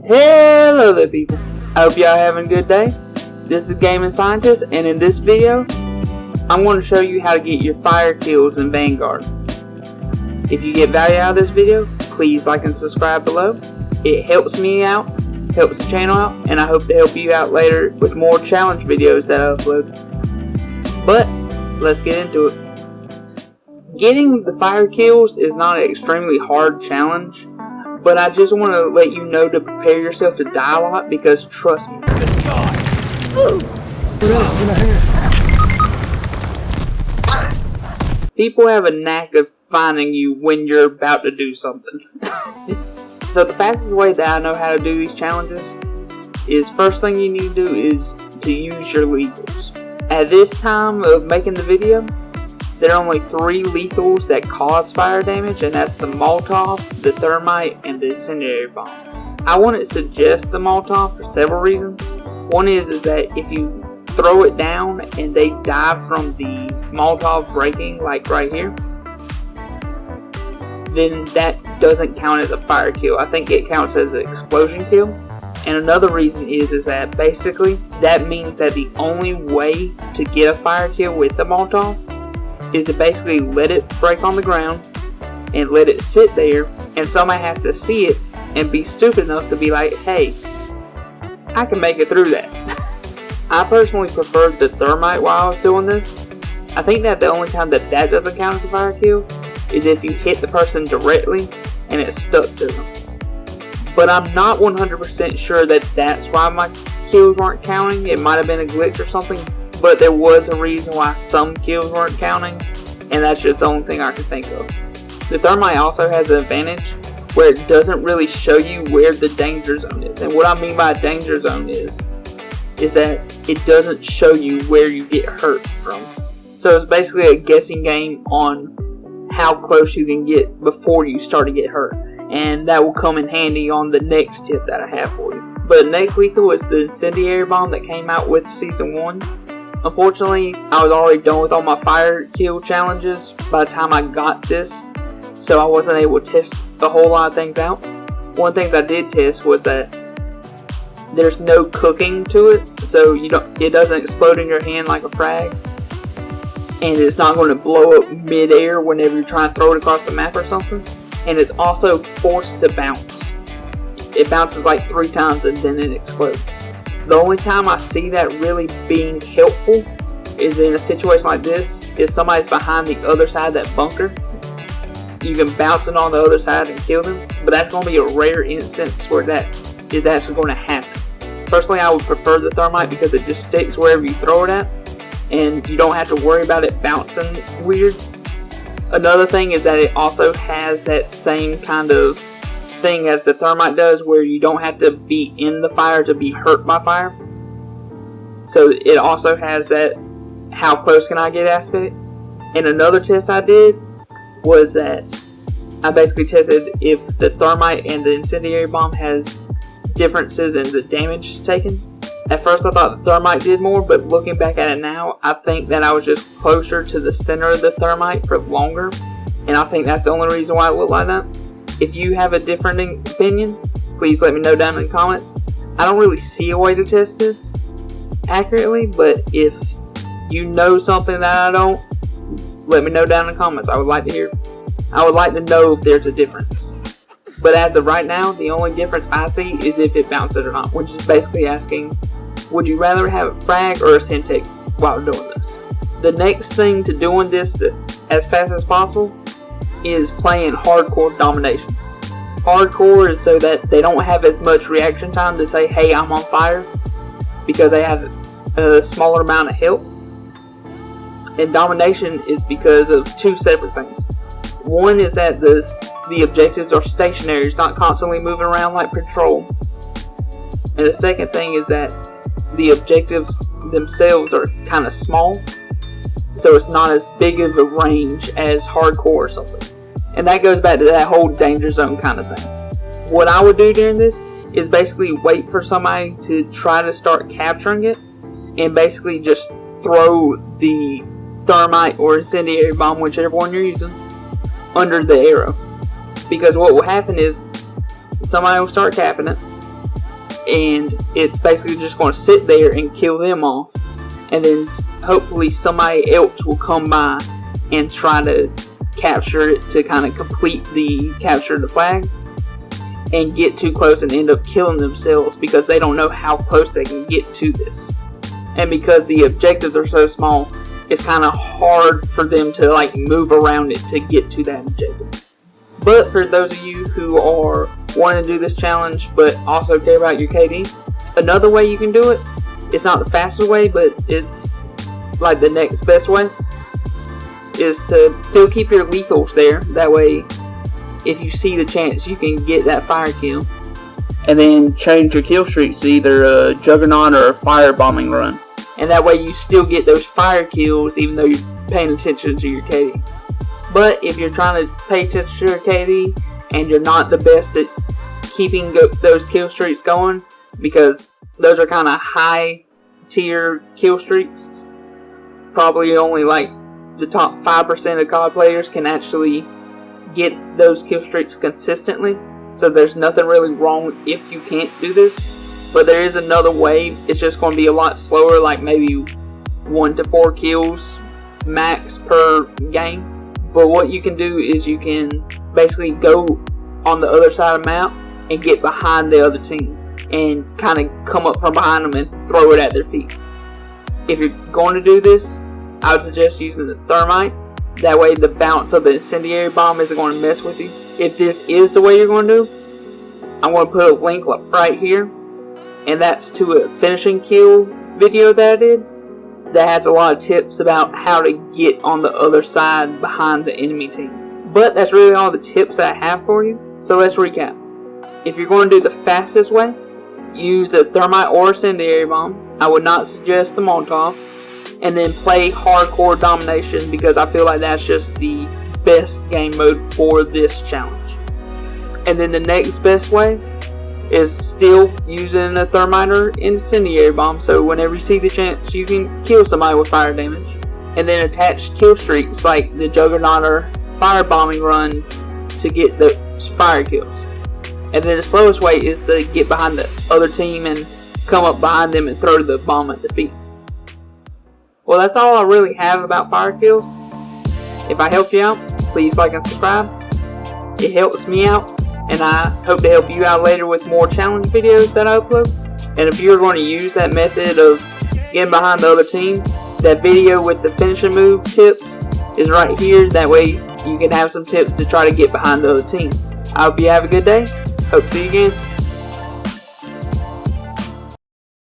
Hello there people, I hope y'all having a good day. This is Gaming Scientist, and in this video I'm going to show you how to get your fire kills in Vanguard. If you get value out of this video, please like and subscribe below. It helps me out, helps the channel out, and I hope to help you out later with more challenge videos that I upload. But let's get into it. Getting the fire kills is not an extremely hard challenge, but I just want to let you know to prepare yourself to die a lot, because trust me. People have a knack of finding you when you're about to do something. So the fastest way that I know how to do these challenges is, first thing you need to do is to use your lethals. At this time of making the video, there are only 3 lethals that cause fire damage, and that's the Molotov, the Thermite, and the Incendiary bomb. I wouldn't suggest the Molotov for several reasons. One is that if you throw it down and they die from the Molotov breaking, like right here, then that doesn't count as a fire kill. I think it counts as an explosion kill. And another reason is that basically that means that the only way to get a fire kill with the Molotov is to basically let it break on the ground and let it sit there, and somebody has to see it and be stupid enough to be like, hey, I can make it through that. I personally preferred the Thermite while I was doing this. I think that the only time that doesn't count as a fire kill is if you hit the person directly and it stuck to them. But I'm not 100% sure that that's why my kills weren't counting. It might have been a glitch or something, but there was a reason why some kills weren't counting, and that's just the only thing I can think of. The Thermite also has an advantage where it doesn't really show you where the danger zone is. And what I mean by danger zone is that it doesn't show you where you get hurt from. So it's basically a guessing game on how close you can get before you start to get hurt. And that will come in handy on the next tip that I have for you. But next lethal is the Incendiary bomb that came out with Season 1. Unfortunately, I was already done with all my fire kill challenges by the time I got this, so I wasn't able to test a whole lot of things out. One of the things I did test was that there's no cooking to it, so it doesn't explode in your hand like a frag, and it's not going to blow up mid-air whenever you're trying to throw it across the map or something. And it's also forced to bounce. It bounces like 3 times and then it explodes. The only time I see that really being helpful is in a situation like this. If somebody's behind the other side of that bunker, you can bounce it on the other side and kill them, but that's going to be a rare instance where that is actually going to happen. Personally, I would prefer the Thermite because it just sticks wherever you throw it at, and you don't have to worry about it bouncing weird. Another thing is that it also has that same kind of thing as the Thermite does, where you don't have to be in the fire to be hurt by fire. So it also has that how close can I get aspect. And another test I did was that I basically tested if the Thermite and the Incendiary bomb has differences in the damage taken. At first I thought the Thermite did more, but looking back at it now, I think that I was just closer to the center of the Thermite for longer, and I think that's the only reason why it looked like that. If you have a different opinion, please let me know down in the comments. I don't really see a way to test this accurately, but if you know something that I don't, let me know down in the comments. I would like to hear. I would like to know if there's a difference. But as of right now, the only difference I see is if it bounces or not, which is basically asking, would you rather have a frag or a Semtex while doing this? The next thing to doing this as fast as possible is playing hardcore domination. Hardcore is so that they don't have as much reaction time to say, hey, I'm on fire, because they have a smaller amount of health. And domination is because of 2 separate things. One is that the objectives are stationary, it's not constantly moving around like patrol. And the second thing is that the objectives themselves are kind of small, so it's not as big of a range as hardcore or something. And that goes back to that whole danger zone kind of thing. What I would do during this is basically wait for somebody to try to start capturing it, and basically just throw the Thermite or Incendiary bomb, whichever one you're using, under the arrow. Because what will happen is somebody will start capping it, and it's basically just going to sit there and kill them off, and then hopefully somebody else will come by and try to capture it to kind of complete the capture the flag and get too close and end up killing themselves because they don't know how close they can get to this. And because the objectives are so small, it's kind of hard for them to like move around it to get to that objective. But for those of you who are wanting to do this challenge but also care about your KD, another way you can do it, it's not the fastest way, but it's like the next best way, is to still keep your lethals there. That way, if you see the chance, you can get that fire kill. And then change your kill streaks to either a Juggernaut or a firebombing run. And that way you still get those fire kills even though you're paying attention to your KD. But if you're trying to pay attention to your KD and you're not the best at keeping those kill streaks going, because those are kind of high tier kill streaks, probably only like the top 5% of COD players can actually get those kill streaks consistently. So there's nothing really wrong if you can't do this. But there is another way. It's just going to be a lot slower, like maybe 1 to 4 kills max per game. But what you can do is you can basically go on the other side of the map and get behind the other team and kind of come up from behind them and throw it at their feet. If you're going to do this, I would suggest using the Thermite. That way the bounce of the Incendiary bomb isn't going to mess with you. If this is the way you're going to do, I'm going to put a link right here, and that's to a finishing kill video that I did that has a lot of tips about how to get on the other side behind the enemy team. But that's really all the tips that I have for you. So let's recap. If you're going to do the fastest way, use a Thermite or Incendiary bomb. I would not suggest the Molotov. And then play hardcore domination, because I feel like that's just the best game mode for this challenge. And then the next best way is still using a Thermite or Incendiary bomb, so whenever you see the chance you can kill somebody with fire damage. And then attach kill streaks like the Juggernaut or firebombing run to get those fire kills. And then the slowest way is to get behind the other team and come up behind them and throw the bomb at their feet. Well, that's all I really have about fire kills. If I helped you out, please like and subscribe. It helps me out, and I hope to help you out later with more challenge videos that I upload. And if you're going to use that method of getting behind the other team, that video with the finishing move tips is right here. That way you can have some tips to try to get behind the other team. I hope you have a good day. Hope to see you again.